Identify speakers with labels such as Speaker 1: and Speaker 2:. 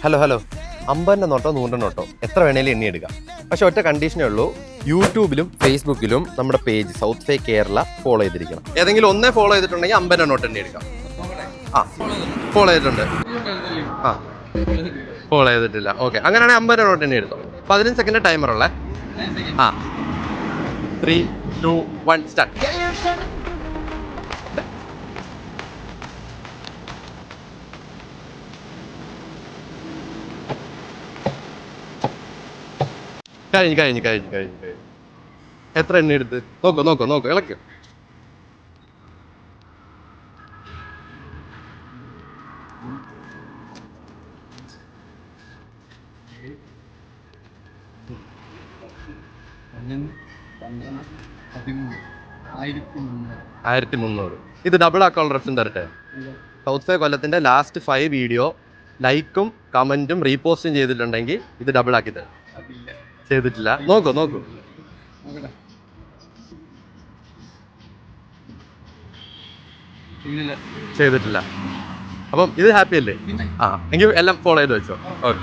Speaker 1: Hello 50 നോട്ടോ 100 നോട്ടോ എത്ര വേണേലും എണ്ണി എടുക്കാം. പക്ഷെ ഒറ്റ കണ്ടീഷനേ ഉള്ളൂ, യൂട്യൂബിലും ഫേസ്ബുക്കിലും നമ്മുടെ പേജ് സൗത്ത് ഫേ കേരള ഫോളോ ചെയ്തിരിക്കണം. ഏതെങ്കിലും ഒന്നേ ഫോളോ ചെയ്തിട്ടുണ്ടെങ്കിൽ 50 നോട്ട് എണ്ണി എടുക്കാം. ഫോളോ ചെയ്തിട്ടുണ്ട്. ഫോളോ ചെയ്തിട്ടില്ല. ഓക്കെ, അങ്ങനെയാണെങ്കിൽ 50 നോട്ട് എണ്ണി എടുത്തോ. 15 സെക്കൻഡ് ടൈമർ ഉള്ളേ. 3, 2, 1 സ്റ്റാർട്ട്. കഴിഞ്ഞു. എത്ര എണ്ണ എടുത്ത് നോക്കൂ ഇളക്ക്. ഇത് ഡബിൾ ആക്കാനുള്ള ഓപ്ഷൻ തരട്ടെ. സൗത്ത് ഫേ കൊല്ലത്തിന്റെ ലാസ്റ്റ് 5 വീഡിയോ ലൈക്കും കമന്റും റീപോസ്റ്റും ചെയ്തിട്ടുണ്ടെങ്കിൽ ഇത് ഡബിൾ ആക്കി തരാം. ചെയ്തിട്ടില്ല. നോക്കൂ. ചെയ്തിട്ടില്ല. അപ്പം ഇത് ഹാപ്പി അല്ലേ? എങ്കിൽ എല്ലാം ഫോളോ ചെയ്ത് വെച്ചോ. ഓക്കെ.